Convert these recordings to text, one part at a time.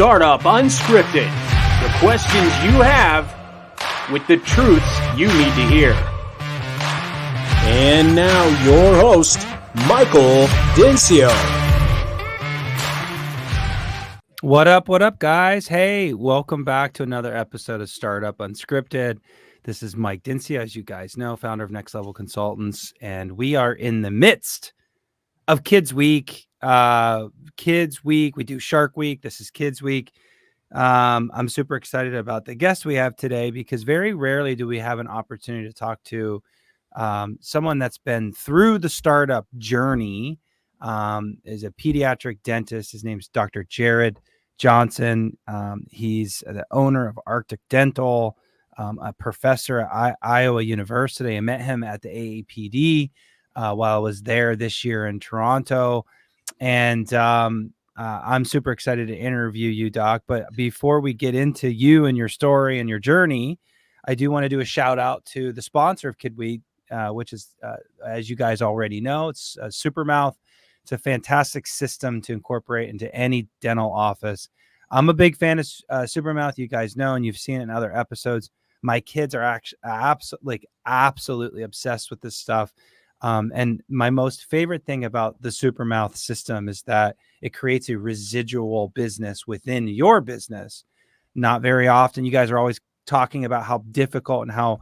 Startup Unscripted. The questions you have with the truths you need to hear. And now your host, Michael Dincio. What up, guys? Hey, welcome back to another episode of Startup Unscripted. This is Mike Dincio, as you guys know, founder of Next Level Consultants, and we are in the midst of Kids Week. We do Shark Week. This is Kids Week. I'm super excited about the guest we have today because very rarely do we have an opportunity to talk to someone that's been through the startup journey. Is a pediatric dentist. His name's Dr. Jarod Johnson. He's the owner of Arctic Dental, a professor at Iowa University. I met him at the AAPD while I was there this year in Toronto. And I'm super excited to interview you, Doc. But before we get into you and your story and your journey, I do want to do a shout out to the sponsor of Kid Week, which is, as you guys already know, it's SUPERMOUTH. It's a fantastic system to incorporate into any dental office. I'm a big fan of SUPERMOUTH. You guys know, and you've seen it in other episodes. My kids are actually absolutely obsessed with this stuff. And my most favorite thing about the SUPERMOUTH system is that it creates a residual business within your business. Not very often. You guys are always talking about how difficult and how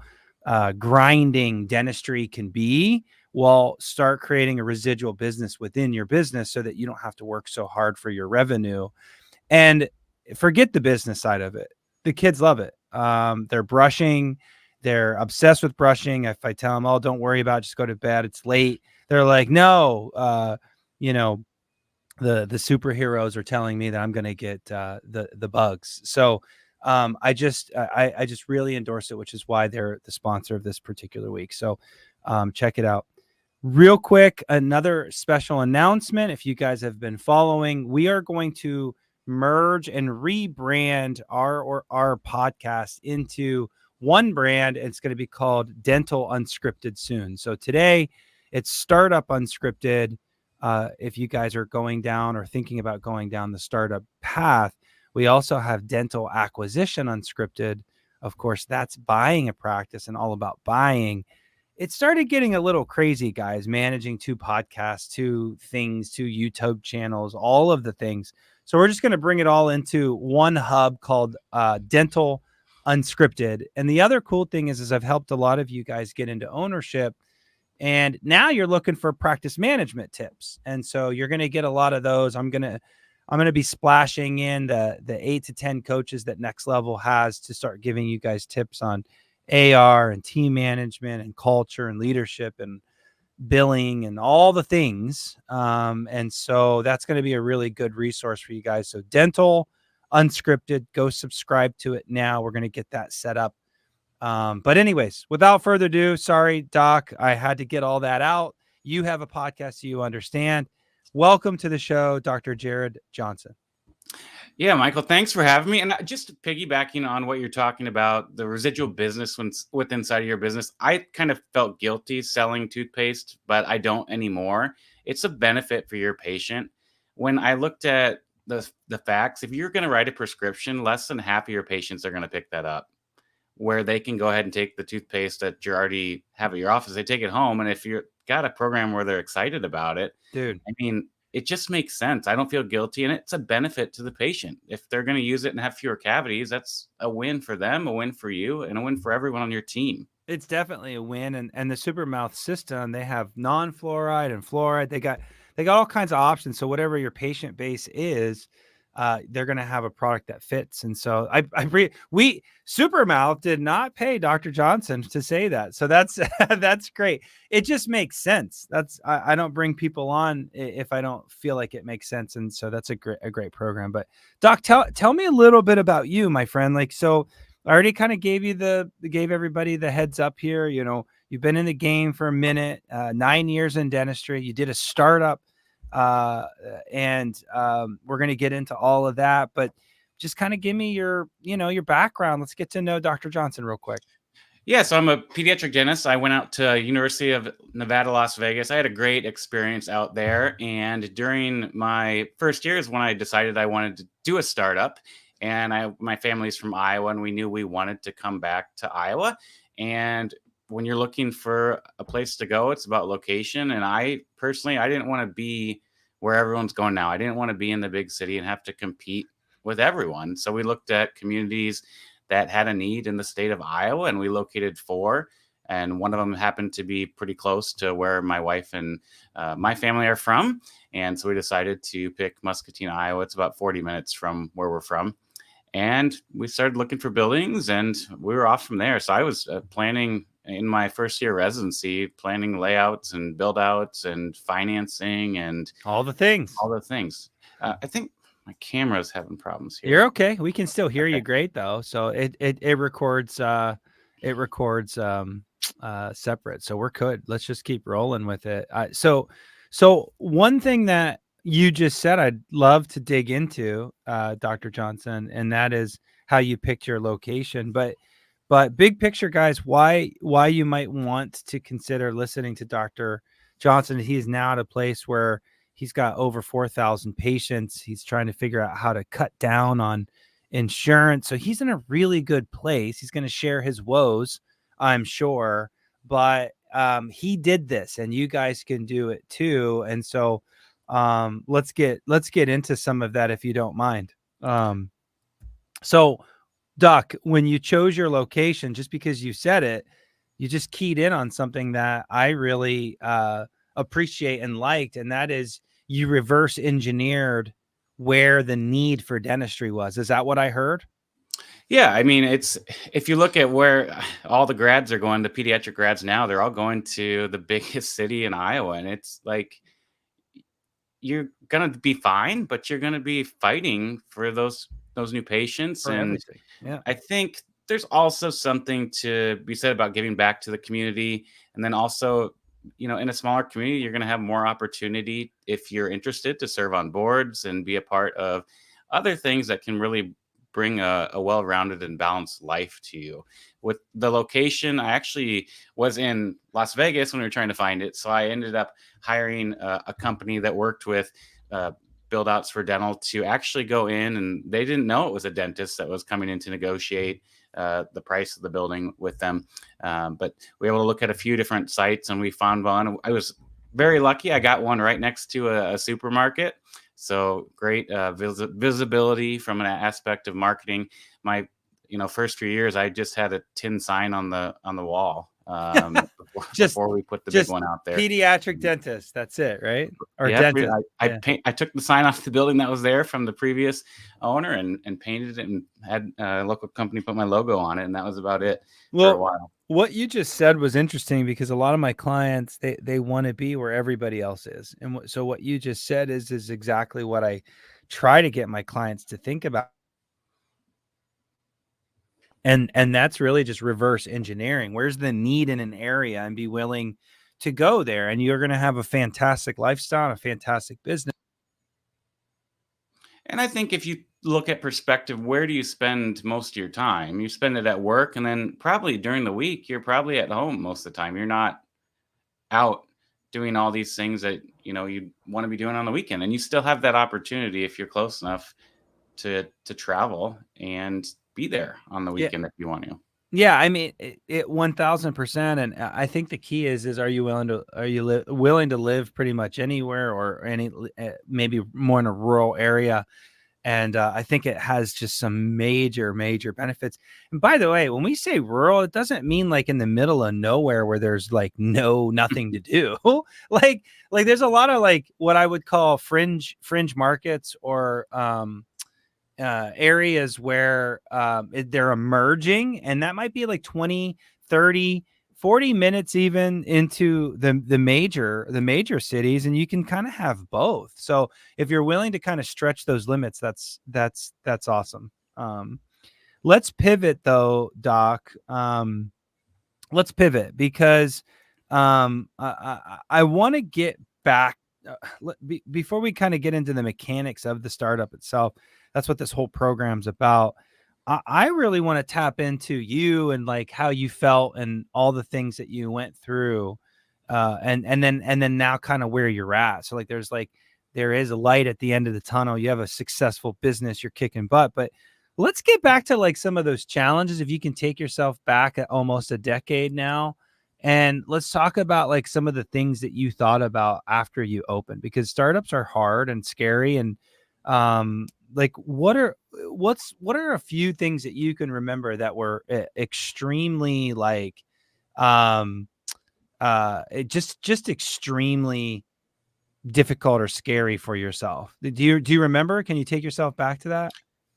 grinding dentistry can be. Well, start creating a residual business within your business so that you don't have to work so hard for your revenue. And forget the business side of it. The kids love it. They're brushing. They're obsessed with brushing. If I tell them, oh, don't worry about it, just go to bed, it's late, they're like, no, the superheroes are telling me that I'm going to get the bugs. So I just really endorse it, which is why they're the sponsor of this particular week. So check it out. Real quick, another special announcement. If you guys have been following, we are going to merge and rebrand our podcast into one brand. It's going to be called Dental Unscripted soon. So today it's Startup Unscripted. If you guys are going down or thinking about going down the startup path, we also have Dental Acquisition Unscripted. Of course, that's buying a practice and all about buying. It started getting a little crazy, guys, managing 2 podcasts, 2 things, 2 YouTube channels, all of the things. So we're just going to bring it all into one hub called Dental Unscripted. And the other cool thing is I've helped a lot of you guys get into ownership. And now you're looking for practice management tips. And so you're going to get a lot of those. I'm going to be splashing in the 8 to 10 coaches that Next Level has to start giving you guys tips on AR and team management and culture and leadership and billing and all the things. And so that's going to be a really good resource for you guys. So Dental Unscripted, go subscribe to it now. We're going to get that set up. But anyways, without further ado, sorry, Doc, I had to get all that out. You have a podcast, so you understand. Welcome to the show, Dr. Jarod Johnson. Yeah, Michael, thanks for having me. And just piggybacking on what you're talking about, the residual business within inside of your business, I kind of felt guilty selling toothpaste, but I don't anymore. It's a benefit for your patient. When I looked at the facts, if you're going to write a prescription, less than half of your patients are going to pick that up, where they can go ahead and take the toothpaste that you already have at your office. They take it home. And if you've got a program where they're excited about it, dude, I mean, it just makes sense. I don't feel guilty, and it's a benefit to the patient. If they're going to use it and have fewer cavities, that's a win for them, a win for you, and a win for everyone on your team. It's definitely a win. And the SUPERMOUTH system, they have non-fluoride and fluoride. They got all kinds of options. So whatever your patient base is, they're going to have a product that fits. And so we SUPERMOUTH did not pay Dr. Johnson to say that. So that's, that's great. It just makes sense. I don't bring people on if I don't feel like it makes sense. And so that's a great program. But Doc, tell me a little bit about you, my friend. Like, so I already kind of gave everybody the heads up here. You know, you've been in the game for a minute, 9 years in dentistry. You did a startup. And we're going to get into all of that, but just kind of give me your background. Let's get to know Dr. Johnson real quick. Yeah, so I'm a pediatric dentist. I went out to University of Nevada, Las Vegas. I had a great experience out there. And during my first year is when I decided I wanted to do a startup. And my family's from Iowa, and we knew we wanted to come back to Iowa. And when you're looking for a place to go, it's about location. And I personally, I didn't want to be where everyone's going now. I didn't want to be in the big city and have to compete with everyone. So we looked at communities that had a need in the state of Iowa, and we located 4. And one of them happened to be pretty close to where my wife and my family are from. And so we decided to pick Muscatine, Iowa. It's about 40 minutes from where we're from. And we started looking for buildings, and we were off from there. So I was planning in my first year residency, planning layouts and build outs and financing and All the things. I think my camera's having problems here. You're okay. We can still hear you great though. So it records separate. So we're good. Let's just keep rolling with it. So one thing that you just said I'd love to dig into, Dr. Johnson, and that is how you picked your location. But big picture, guys, why you might want to consider listening to Dr. Johnson. He is now at a place where he's got over 4,000 patients. He's trying to figure out how to cut down on insurance. So he's in a really good place. He's going to share his woes, I'm sure, but he did this, and you guys can do it too. And so let's get into some of that if you don't mind. So Doc, when you chose your location, just because you said it, you just keyed in on something that I really appreciate and liked, and that is you reverse engineered where the need for dentistry was. Is that what I heard? Yeah, I mean, if you look at where all the grads are going, the pediatric grads now, they're all going to the biggest city in Iowa, and it's like you're gonna be fine, but you're gonna be fighting for those new patients. For And everything. Yeah. I think there's also something to be said about giving back to the community, and then also, in a smaller community, you're going to have more opportunity if you're interested to serve on boards and be a part of other things that can really bring a well-rounded and balanced life to you. With the location, I actually was in Las Vegas when we were trying to find it, so I ended up hiring a company that worked with build outs for dental to actually go in, and they didn't know it was a dentist that was coming in to negotiate the price of the building with them. But we were able to look at a few different sites, and we found one. I was very lucky. I got one right next to a supermarket. So great visibility from an aspect of marketing. My first few years, I just had a tin sign on the wall before we put the big one out there. Pediatric dentist. That's it, right? Or yeah, dentist. I took the sign off the building that was there from the previous owner and painted it and had a local company put my logo on it, and that was about it for a while. What you just said was interesting because a lot of my clients, they want to be where everybody else is. And so what you just said is exactly what I try to get my clients to think about. And that's really just reverse engineering. Where's the need in an area, and be willing to go there, and you're going to have a fantastic lifestyle, a fantastic business. And I think if you look at perspective, where do you spend most of your time? You spend it at work, and then probably during the week, you're probably at home most of the time. You're not out doing all these things that you want to be doing on the weekend, and you still have that opportunity if you're close enough to travel and be there on the weekend if you want to. Yeah, I mean, it 1000%, and I think the key is are you willing to live pretty much anywhere, or maybe more in a rural area? And I think it has just some major benefits. And by the way, when we say rural, it doesn't mean like in the middle of nowhere where there's like nothing to do. like there's a lot of like what I would call fringe markets, or areas where they're emerging, and that might be like 20, 30, 40 minutes even into the major cities, and you can kind of have both. So if you're willing to kind of stretch those limits, that's awesome. Let's pivot though, Doc. Let's pivot because I want to get back before we kind of get into the mechanics of the startup itself. That's what this whole program's about. I really want to tap into you and like how you felt and all the things that you went through, and then now kind of where you're at. So like there is a light at the end of the tunnel. You have a successful business. You're kicking butt, but let's get back to like some of those challenges. If you can take yourself back at almost a decade now, and let's talk about like some of the things that you thought about after you opened, because startups are hard and scary. And like what are a few things that you can remember that were extremely like just extremely difficult or scary for yourself? Do you remember? Can you take yourself back to that?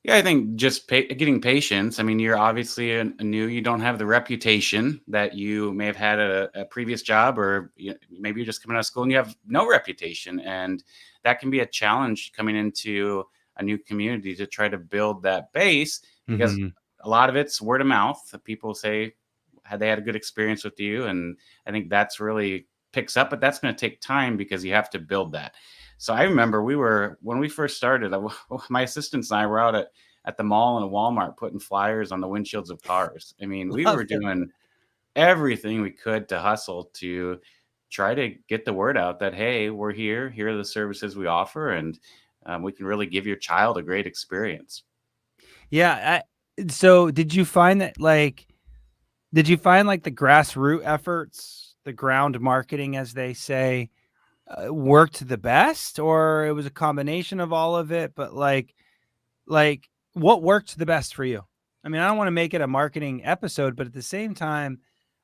Yeah, I think just getting patience. I mean, you're obviously a new. You don't have the reputation that you may have had at a previous job, or maybe you're just coming out of school and you have no reputation, and that can be a challenge coming into a new community to try to build that base, because a lot of it's word of mouth. People say they had a good experience with you, and I think that's really picks up, but that's going to take time because you have to build that. So I remember when we first started, my assistants and I were out at the mall and a Walmart putting flyers on the windshields of cars. I mean, we were doing everything we could to hustle to try to get the word out that, hey, we're here. Here are the services we offer, and we can really give your child a great experience. Yeah. So did you find like the grassroots efforts, the ground marketing, as they say, worked the best, or it was a combination of all of it? But like what worked the best for you? I mean, I don't want to make it a marketing episode, but at the same time,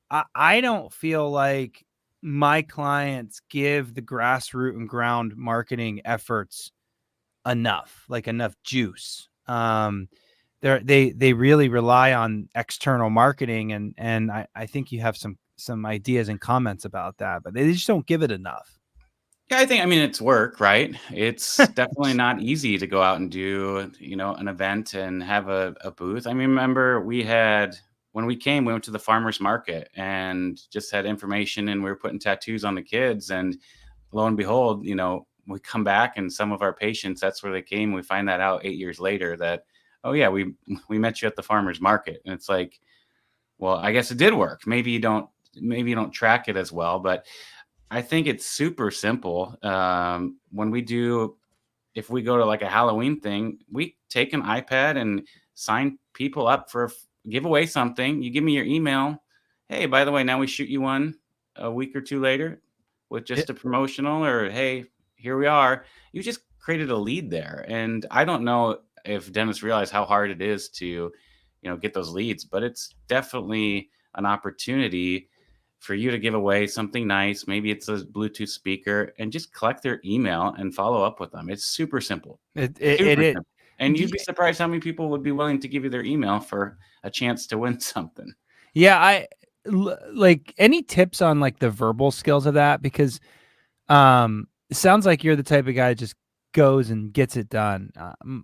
I don't feel like my clients give the grassroots and ground marketing efforts enough juice. They really rely on external marketing, and I think you have some ideas and comments about that, but they just don't give it enough. Yeah, I mean, it's work, right? It's definitely not easy to go out and do, an event and have a booth. I mean, remember when we went to the farmer's market and just had information, and we were putting tattoos on the kids, and lo and behold, we come back and some of our patients, that's where they came. We find that out 8 years later that, oh yeah, we met you at the farmer's market. And it's like, well, I guess it did work. Maybe you don't track it as well, but I think it's super simple. If we go to like a Halloween thing, we take an iPad and sign people up for give away something. You give me your email. Hey, by the way, now we shoot you one a week or two later with just a promotional, or hey, here we are. You just created a lead there. And I don't know if dentists realize how hard it is to, get those leads, but it's definitely an opportunity for you to give away something nice. Maybe it's a Bluetooth speaker, and just collect their email and follow up with them. It's super simple. Simple. And you'd be surprised how many people would be willing to give you their email for a chance to win something. Yeah. Like any tips on like the verbal skills of that? Because it sounds like you're the type of guy that just goes and gets it done.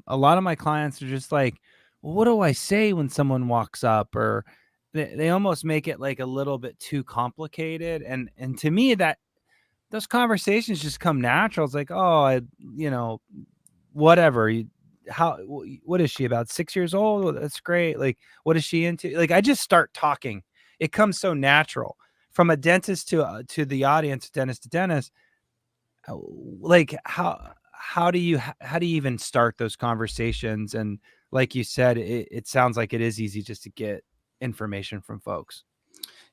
A lot of my clients are just like, well, what do I say when someone walks up? Or they almost make it like a little bit too complicated. And to me, that those conversations just come natural. It's like, oh, whatever. What is she, about 6 years old? Well, that's great. Like, what is she into? Like, I just start talking. It comes so natural from a dentist to the audience, dentist to dentist. Like, how do you even start those conversations? And like you said, it sounds like it is easy just to get information from folks.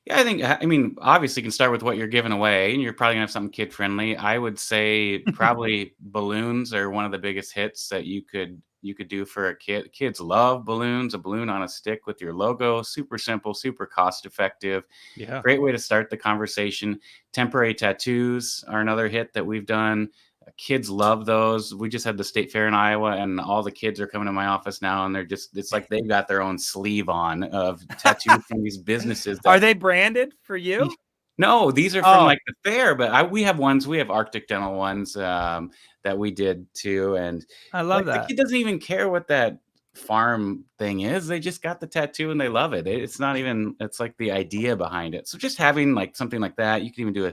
Yeah, I mean, obviously you can start with what you're giving away, and you're probably gonna have something kid friendly. I would say probably balloons are one of the biggest hits that you could do for a kid. Kids love balloons. A balloon on a stick with your logo, super simple, super cost effective. Yeah. Great way to start the conversation. Temporary tattoos are another hit that we've done. Kids love those. We just had the state fair in Iowa, and all the kids are coming to my office now, and it's like they've got their own sleeve on of tattoos from these businesses. Are they branded for you? No, these are from like the fair, but we have Arctic Dental ones that we did too. And I love that. The kid doesn't even care what that farm thing is. They just got the tattoo and they love it. It's like the idea behind it. So just having like something like that, you can even do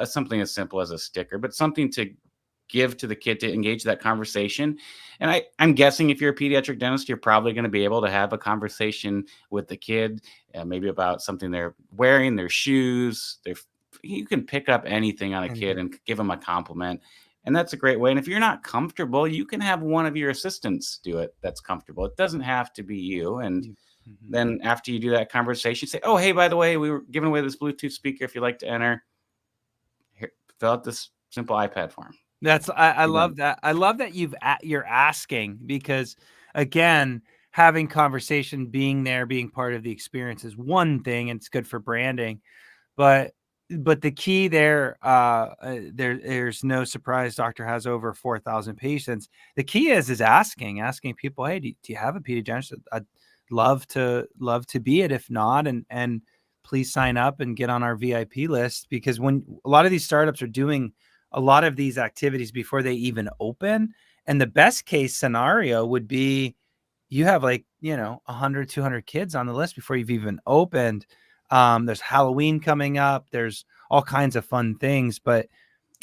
something as simple as a sticker, but something to give to the kid to engage that conversation. And I'm guessing if you're a pediatric dentist, you're probably going to be able to have a conversation with the kid, maybe about something they're wearing, their shoes, you can pick up anything on a kid and give them a compliment. And that's a great way. And if you're not comfortable, you can have one of your assistants do it that's comfortable. It doesn't have to be you. And then after you do that conversation, say, oh, hey, by the way, we were giving away this Bluetooth speaker. If you'd like to enter, here, fill out this simple iPad form. I love that. I love that you're asking, because again, having conversation, being there, being part of the experience is one thing, and it's good for branding. But the key there, there's no surprise. Doctor has over 4,000 patients. The key is asking people, hey, do you have a pediatrician? I'd love to be it. If not, and please sign up and get on our VIP list, because when a lot of these startups are doing a lot of these activities before they even open, and the best case scenario would be you have 100, 200 kids on the list before you've even opened. There's Halloween coming up. There's all kinds of fun things, but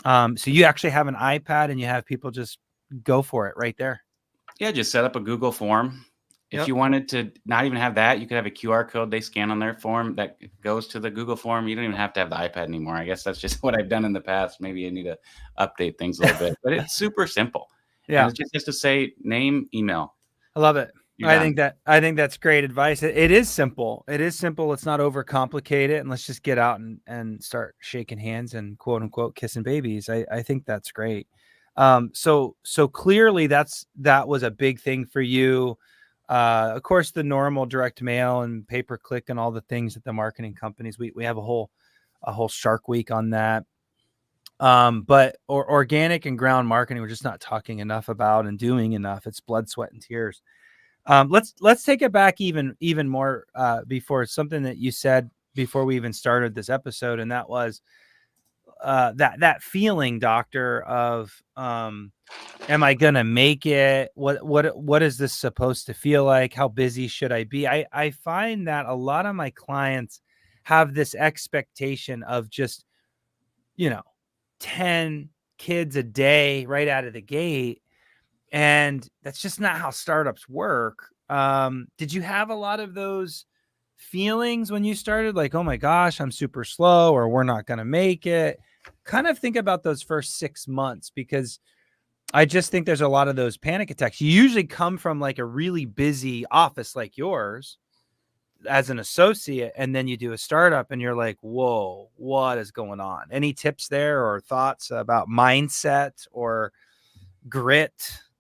so you actually have an iPad and you have people just go for it right there. Yeah, just set up a Google form. If you wanted to not even have that, you could have a QR code they scan on their form that goes to the Google form. You don't even have to have the iPad anymore. I guess that's just what I've done in the past. Maybe I need to update things a little bit, but it's super simple. Yeah. And it's just to say name, email. I love it. I think that's great advice. It is simple. Let's not overcomplicate it, and let's just get out and start shaking hands and quote unquote kissing babies. I think that's great. So clearly that was a big thing for you. Of course, the normal direct mail and pay-per-click and all the things that the marketing companies, we have a whole Shark Week on that. But organic and ground marketing, we're just not talking enough about and doing enough. It's blood, sweat, and tears. Let's take it back even more before something that you said before we even started this episode, and that was that feeling, doctor, of am I gonna make it? What is this supposed to feel like? How busy should I be? I find that a lot of my clients have this expectation of just 10 kids a day right out of the gate. And that's just not how startups work. Did you have a lot of those feelings when you started? Like, oh my gosh, I'm super slow, or we're not going to make it? Kind of think about those first 6 months, because I just think there's a lot of those panic attacks. You usually come from like a really busy office like yours as an associate, and then you do a startup and you're like, whoa, what is going on? Any tips there or thoughts about mindset or grit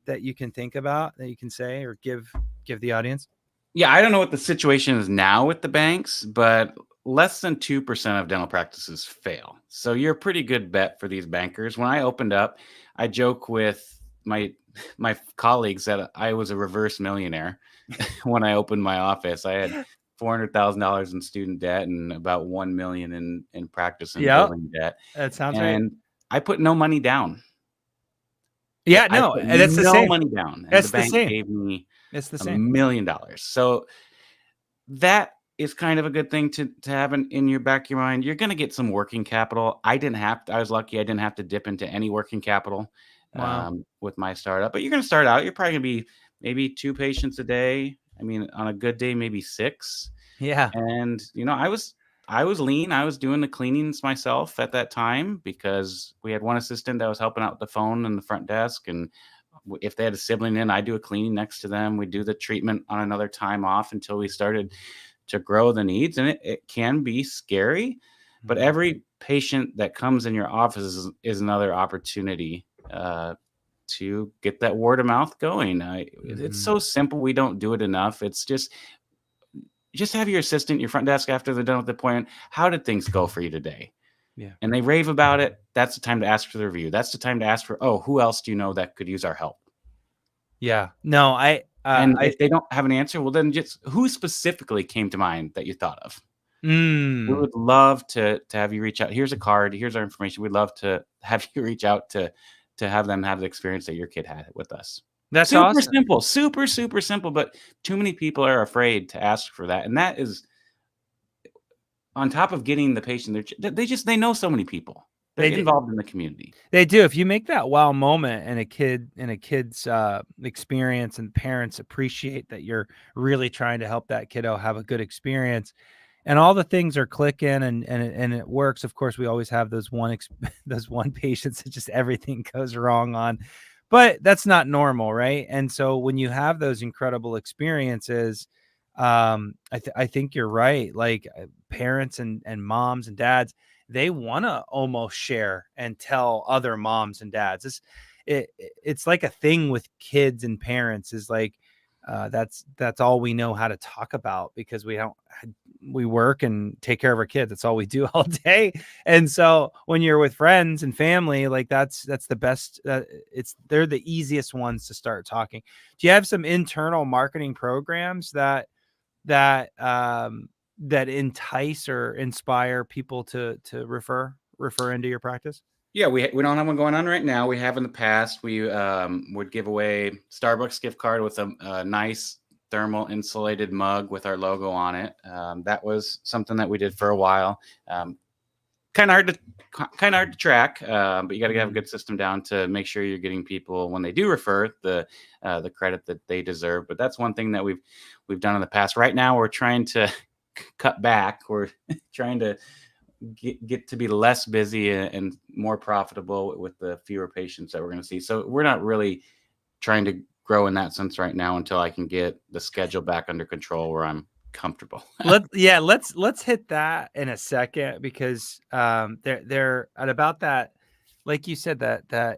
that you can think about, that you can say or give the audience? Yeah, I don't know what the situation is now with the banks, but less than 2% of dental practices fail. So you're a pretty good bet for these bankers. When I opened up, I joke with my colleagues that I was a reverse millionaire when I opened my office. I had $400,000 in student debt and about $1 million in practice and building debt. That sounds right. And I put no money down. Yeah, no, that's the same. No money down. And that's the bank same. gave me $1 million. So that is kind of a good thing to have in your back of your mind. You're going to get some working capital. I was lucky. I didn't have to dip into any working capital with my startup. But you're going to start out. You're probably going to be maybe 2 patients a day. I mean, on a good day, maybe 6. Yeah. And, I was lean. I was doing the cleanings myself at that time because we had one assistant that was helping out with the phone and the front desk. And if they had a sibling in, I do a cleaning next to them. We do the treatment on another time off until we started to grow the needs. And it can be scary, but every patient that comes in your office is another opportunity to get that word of mouth going. It's so simple. We don't do it enough. It's just have your assistant, your front desk, after they're done with the appointment. How did things go for you today? Yeah. And they rave about it. That's the time to ask for the review. That's the time to ask for, who else do you know that could use our help? Yeah. No, if they don't have an answer, well, then just who specifically came to mind that you thought of? We would love to have you reach out. Here's a card. Here's our information. We'd love to have you reach out to have them have the experience that your kid had with us. That's super awesome. Simple, super, super simple, but too many people are afraid to ask for that. And that is on top of getting the patient. They know so many people. they're They involved in the community. They do. If you make that wow moment in a kid's experience, and parents appreciate that you're really trying to help that kiddo have a good experience, and all the things are clicking and it works. Of course, we always have those those one patients that just everything goes wrong on, but that's not normal, right? And so when you have those incredible experiences, I think you're right. Like parents and moms and dads, they want to almost share and tell other moms and dads. It's like a thing with kids and parents is like, that's all we know how to talk about because we work and take care of our kids. That's all we do all day. And so when you're with friends and family, like that's the best. They're the easiest ones to start talking. Do you have some internal marketing programs that entice or inspire people to refer into your practice? Yeah, we don't have one going on right now. We have in the past. We would give away Starbucks gift card with a nice thermal insulated mug with our logo on it. That was something that we did for a while. Kind of hard to track, but you got to have a good system down to make sure you're getting people when they do refer the credit that they deserve. But that's one thing that we've done in the past. Right now, we're trying to cut back. We're trying to get to be less busy and more profitable with the fewer patients that we're going to see. So we're not really trying to grow in that sense right now until I can get the schedule back under control where I'm comfortable. Let's hit that in a second because they're at about that, like you said, that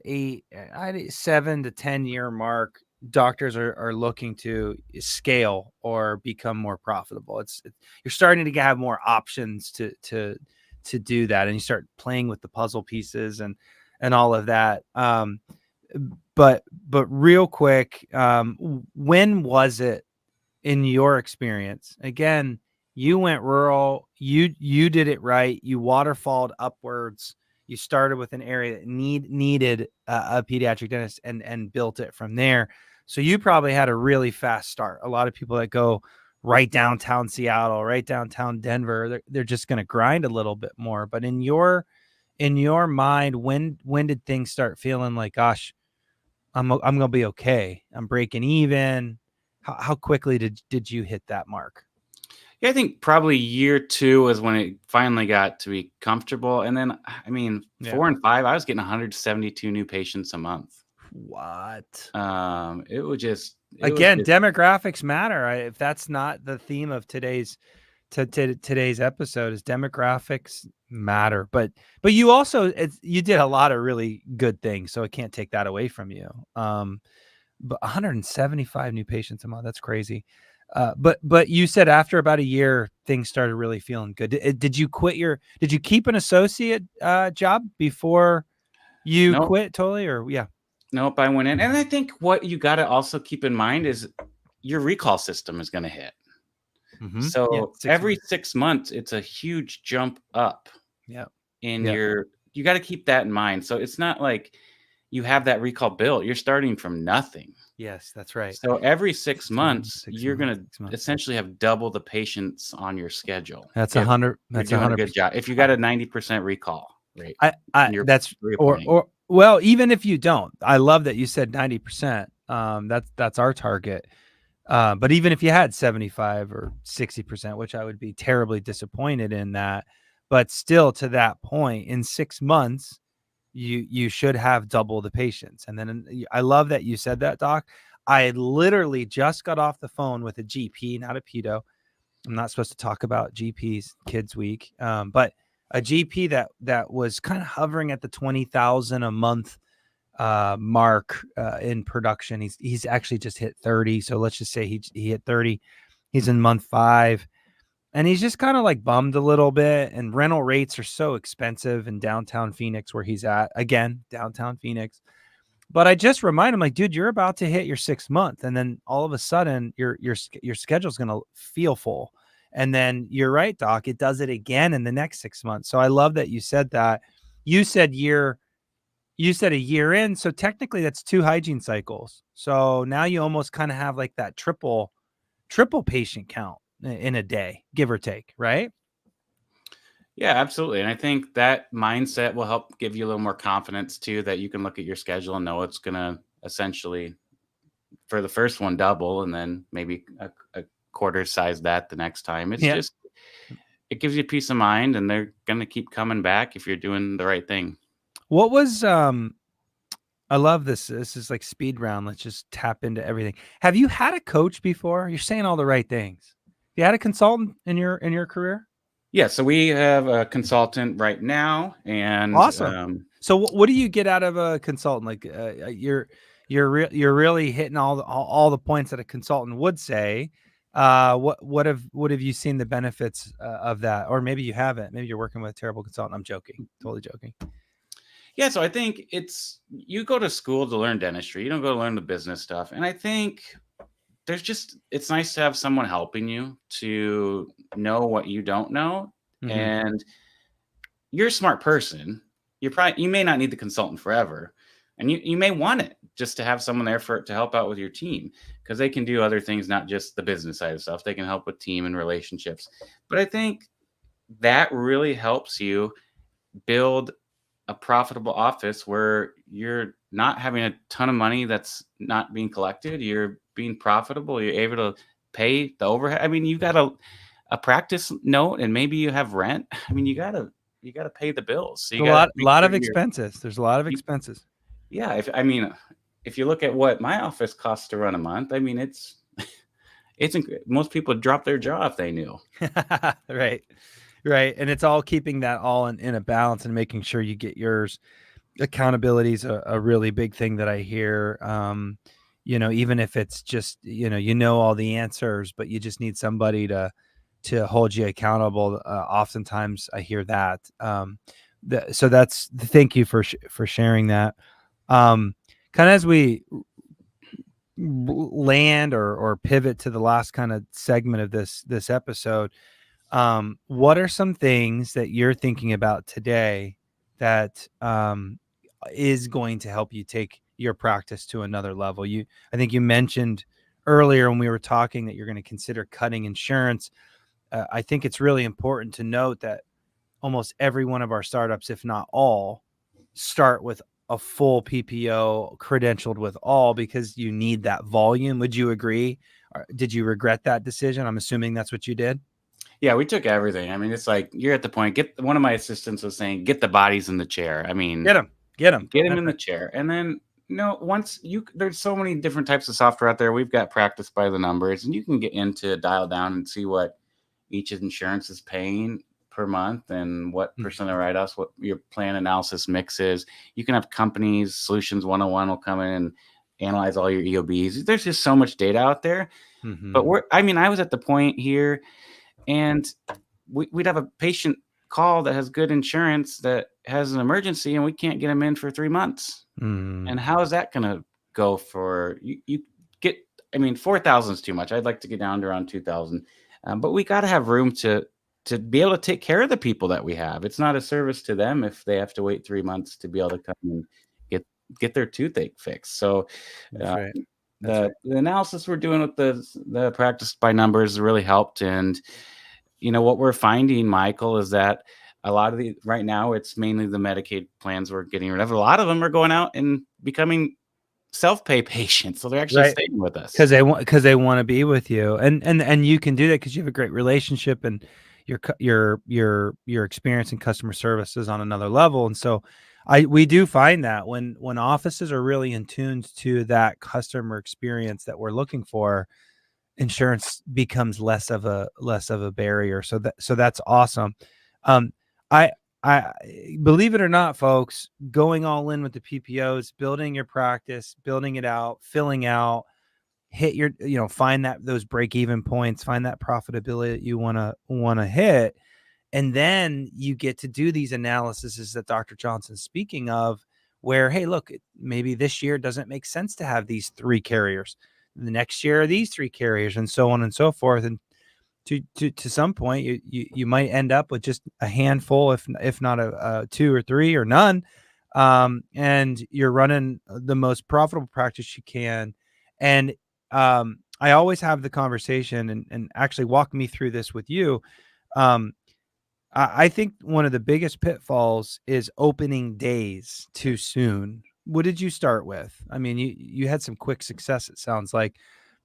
7 to 10 year mark. Doctors are looking to scale or become more profitable. You're starting to have more options to do that, and you start playing with the puzzle pieces and all of that. But real quick, when was it in your experience? Again, you went rural, you did it right. You waterfalled upwards. You started with an area that needed a pediatric dentist and built it from there. So you probably had a really fast start. A lot of people that go right downtown Seattle, right downtown Denver, they're just going to grind a little bit more. But in your mind, when did things start feeling like, gosh, I'm going to be okay, I'm breaking even? How quickly did you hit that mark? Yeah, I think probably year 2 was when it finally got to be comfortable. And then, I mean, 4 and 5, I was getting 172 new patients a month. What? It was just demographics matter. If that's not the theme of today's episode, is demographics matter. But you also you did a lot of really good things, so I can't take that away from you. But 175 new patients a month, that's crazy. But you said after about a year, things started really feeling good. Did you keep an associate job before you quit totally, or? Yeah. Nope, I went in. And I think what you got to also keep in mind is your recall system is going to hit. Mm-hmm. So every 6 months, it's a huge jump up. Yeah. You got to keep that in mind. So it's not like you have that recall built. You're starting from nothing. Yes, that's right. So every 6 months, you're going to essentially have double the patients on your schedule. That's 100. That's 100. Good job. If you got a 90% recall rate, well, even if you don't, I love that you said 90%. That's our target. But even if you had 75 or 60%, which I would be terribly disappointed in that, but still to that point, in 6 months, you should have double the patients. And then I love that you said that, Doc. I literally just got off the phone with a GP, not a pedo. I'm not supposed to talk about GPs, Kids Week, but a GP that was kind of hovering at the 20,000 a month mark in production. He's actually just hit 30. So let's just say he hit 30. He's in month 5. And he's just kind of like bummed a little bit. And rental rates are so expensive in downtown Phoenix where he's at. Again, downtown Phoenix. But I just remind him, like, dude, you're about to hit your 6th month. And then all of a sudden your schedule's going to feel full. And then you're right, Doc, it does it again in the next 6 months. So I love that you said that. You said a year in. So technically that's 2 hygiene cycles. So now you almost kind of have like that triple patient count in a day, give or take, right? Yeah, absolutely. And I think that mindset will help give you a little more confidence too, that you can look at your schedule and know it's going to essentially, for the first one, double, and then maybe a quarter size that the next time. It's Yeah. just, it gives you peace of mind, and they're going to keep coming back if you're doing the right thing. What was I love this. This is like speed round. Let's just tap into everything. Have you had a coach before? You're saying all the right things. You had a consultant in your career? Yeah. So we have a consultant right now, and Awesome. So what do you get out of a consultant? Like you're really hitting all the points that a consultant would say. What have you seen the benefits of that? Or maybe you haven't. Maybe you're working with a terrible consultant. I'm joking. Totally joking. yeah, so I think you go to school to learn dentistry. You don't go to learn the business stuff. And I think it's nice to have someone helping you to know what you don't know. Mhm. And you're a smart person. You may not need the consultant forever. And you may want it just to have someone there to help out with your team, because they can do other things, not just the business side of stuff. They can help with team and relationships. But I think that really helps you build a profitable office where you're not having a ton of money that's not being collected. You're being profitable. You're able to pay the overhead. I mean, you got a practice note, and maybe you have rent. I mean, you gotta pay the bills. So you There's a got to make lot sure of expenses. There's a lot of you- expenses. yeah. If you look at what my office costs to run a month, I mean, most people would drop their jaw if they knew. Right. Right. And it's all keeping that all in a balance and making sure you get yours. Accountability is a really big thing that I hear. Even if it's just, all the answers, but you just need somebody to hold you accountable. Oftentimes I hear that. So thank you for sharing that. Kind of as we land or pivot to the last kind of segment of this episode, what are some things that you're thinking about today that is going to help you take your practice to another level? I think you mentioned earlier when we were talking that you're going to consider cutting insurance. I think it's really important to note that almost every one of our startups, if not all, start with a full PPO credentialed with all, because you need that volume. Would you agree? Or did you regret that decision? I'm assuming that's what you did. Yeah, we took everything. I mean, it's like you're at the point. One of my assistants was saying, "Get the bodies in the chair." I mean, Get them. get him in the chair, and then there's so many different types of software out there. We've got practice by the numbers, and you can get into dial down and see what each insurance is paying per month and what percent of write-offs, what your plan analysis mix is. You can have companies, Solutions 101 will come in and analyze all your EOBs. There's just so much data out there. Mm-hmm. But I was at the point here, and we'd have a patient call that has good insurance that has an emergency, and we can't get them in for 3 months. Mm. And how is that going to go for you? 4,000 is too much. I'd like to get down to around 2,000. But we got to have room to be able to take care of the people that we have. It's not a service to them if they have to wait 3 months to be able to come and get their toothache fixed. So That's right. the analysis we're doing with the practice by numbers really helped. And what we're finding, Michael, is that a lot of right now it's mainly the Medicaid plans we're getting rid of. A lot of them are going out and becoming self-pay patients, so they're actually staying with us because they want to be with you, and you can do that because you have a great relationship, and your experience in customer service is on another level. And so we do find that when offices are really in tune to that customer experience that we're looking for, insurance becomes less of a barrier. So that's awesome. I believe it or not, folks, going all in with the PPOs, building your practice, building it out, filling out, hit your, find those break-even points, find that profitability that you want to hit. And then you get to do these analyses that Dr. Johnson's speaking of, where, hey, look, maybe this year doesn't make sense to have these 3 carriers. The next year, these 3 carriers, and so on and so forth. And to some point, you might end up with just a handful, if not a 2 or 3 or none. And you're running the most profitable practice you can. And I always have the conversation, and actually walk me through this with you. I think one of the biggest pitfalls is opening days too soon. What did you start with? I mean, you had some quick success, it sounds like,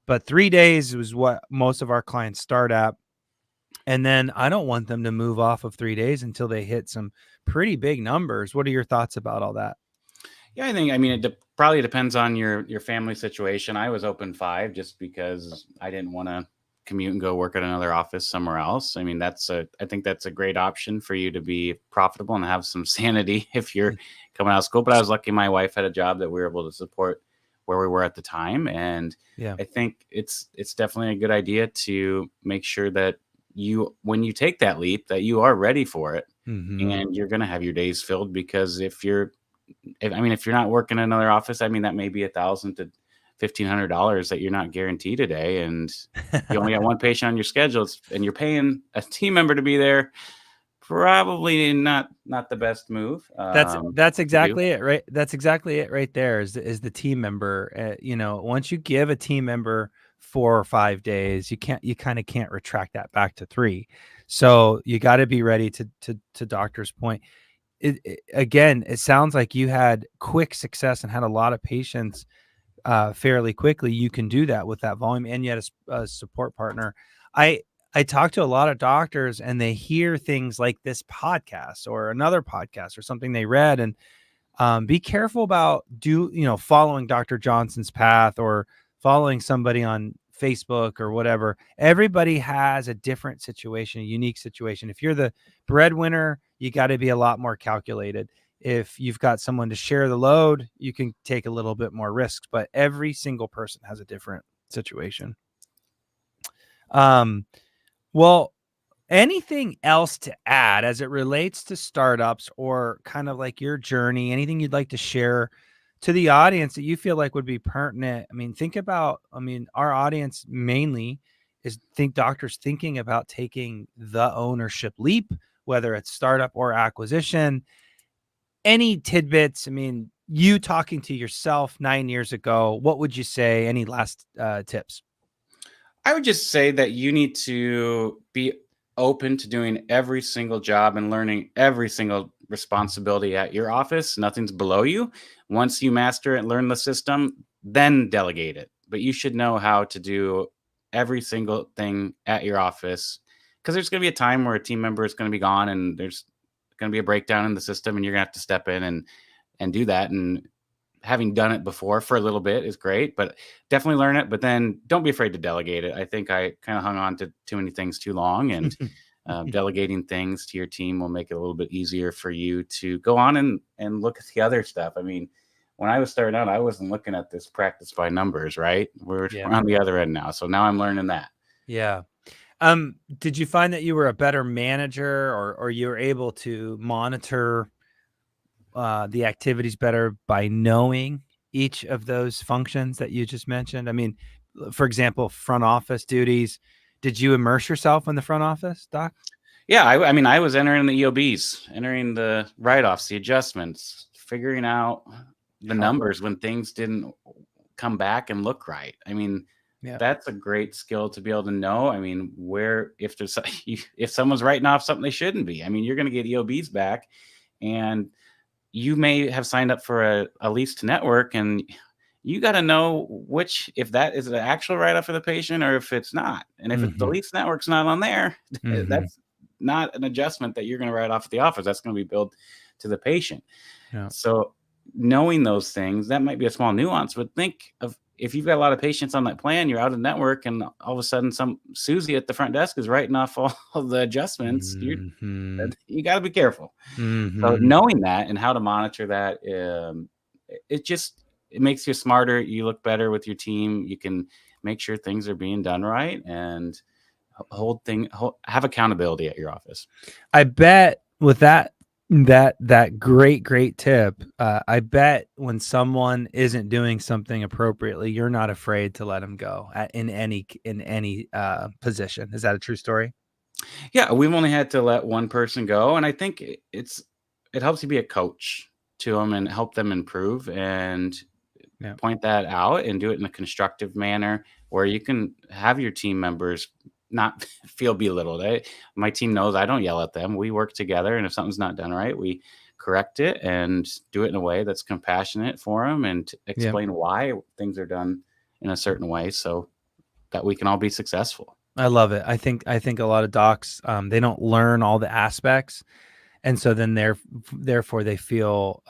but 3 days was what most of our clients start at. And then I don't want them to move off of 3 days until they hit some pretty big numbers. What are your thoughts about all that? Yeah, I mean, it probably depends on your family situation. I was open 5 just because I didn't want to commute and go work at another office somewhere else. I mean, I think that's a great option for you to be profitable and have some sanity if you're coming out of school. But I was lucky my wife had a job that we were able to support where we were at the time. And Yeah. I think it's definitely a good idea to make sure that when you take that leap, that you are ready for it. Mm-hmm. And you're going to have your days filled, because if you're not working in another office, I mean, that may be $1,000 to $1,500 that you're not guaranteed a day, and you only got one patient on your schedule, and you're paying a team member to be there. Probably not the best move. That's exactly it, right? That's exactly it, right there. Is the team member? Once you give a team member 4 or 5 days, you kind of can't retract that back to 3. So you got to be ready to Doctor's point. Again, it sounds like you had quick success and had a lot of patients fairly quickly. You can do that with that volume, and you had a support partner. I talk to a lot of doctors, and they hear things like this podcast or another podcast or something they read, and be careful about following Dr. Johnson's path or following somebody on Facebook or whatever. Everybody has a different situation, a unique situation. If you're the breadwinner, you got to be a lot more calculated. If you've got someone to share the load, you can take a little bit more risks, but every single person has a different situation. Well, anything else to add as it relates to startups or kind of like your journey, anything you'd like to share to the audience that you feel like would be pertinent? I mean, our audience mainly doctors thinking about taking the ownership leap, whether it's startup or acquisition. Any tidbits? I mean, you talking to yourself 9 years ago, what would you say? Any last tips? I would just say that you need to be open to doing every single job and learning every single responsibility at your office. Nothing's below you. Once you master it and learn the system, then delegate it. But you should know how to do every single thing at your office, because there's going to be a time where a team member is going to be gone and there's going to be a breakdown in the system, and you're going to have to step in and do that. And having done it before for a little bit is great, but definitely learn it. But then don't be afraid to delegate it. I think I kind of hung on to too many things too long, and delegating things to your team will make it a little bit easier for you to go on and look at the other stuff. I mean, when I was starting out, I wasn't looking at this practice by numbers, right? We're on the other end now. So now I'm learning that. Yeah. Did you find that you were a better manager, or you were able to monitor the activities better by knowing each of those functions that you just mentioned? I mean, for example, front office duties. Did you immerse yourself in the front office, Doc? Yeah, I mean, I was entering the EOBs, entering the write-offs, the adjustments, figuring out the numbers when things didn't come back and look right. I mean, that's a great skill to be able to know. I mean, if someone's writing off something they shouldn't be, I mean, you're going to get EOBs back, and you may have signed up for a lease to network, and you got to know if that is an actual write-off for the patient or if it's not. And if the lease network's not on there, that's not an adjustment that you're going to write off at the office. That's going to be billed to the patient. Yeah. So knowing those things, that might be a small nuance, but think of if you've got a lot of patients on that plan, you're out of network, and all of a sudden some Susie at the front desk is writing off all of the adjustments. You got to be careful. So knowing that and how to monitor that, it makes you smarter. You look better with your team. You can make sure things are being done right, and have accountability at your office. I bet with that great tip, I bet when someone isn't doing something appropriately, you're not afraid to let them go in any position. Is that a true story? Yeah, we've only had to let one person go, and I think it helps you be a coach to them and help them improve, and point that out and do it in a constructive manner where you can have your team members not feel belittled. My team knows I don't yell at them. We work together, and if something's not done right, we correct it and do it in a way that's compassionate for them and explain why things are done in a certain way so that we can all be successful. I love it. I think a lot of docs, they don't learn all the aspects. And so then therefore they feel,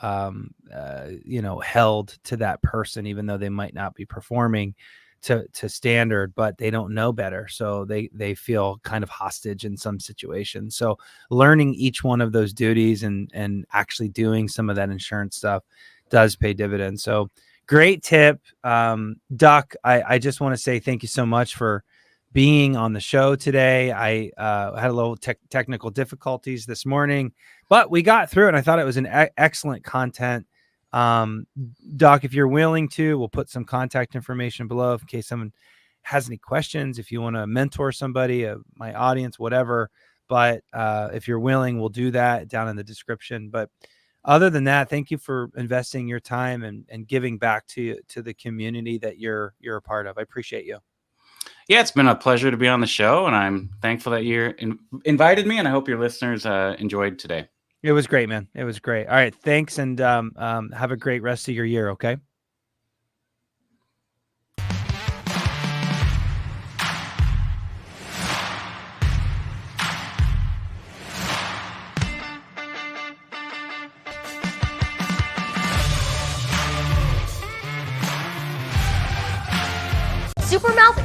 held to that person, even though they might not be performing to standard, but they don't know better. So they feel kind of hostage in some situations. So learning each one of those duties and actually doing some of that insurance stuff does pay dividends. So great tip. Duck, I just want to say thank you so much for being on the show today. I had a little technical difficulties this morning, but we got through it. And I thought it was an excellent content. Doc, if you're willing to, we'll put some contact information below in case someone has any questions. If you want to mentor somebody, my audience, whatever. But if you're willing, we'll do that down in the description. But other than that, thank you for investing your time and giving back to the community that you're a part of. I appreciate you. Yeah, it's been a pleasure to be on the show, and I'm thankful that you invited me, and I hope your listeners enjoyed today. It was great, man. It was great. All right. Thanks. And have a great rest of your year. Okay. SUPERMOUTH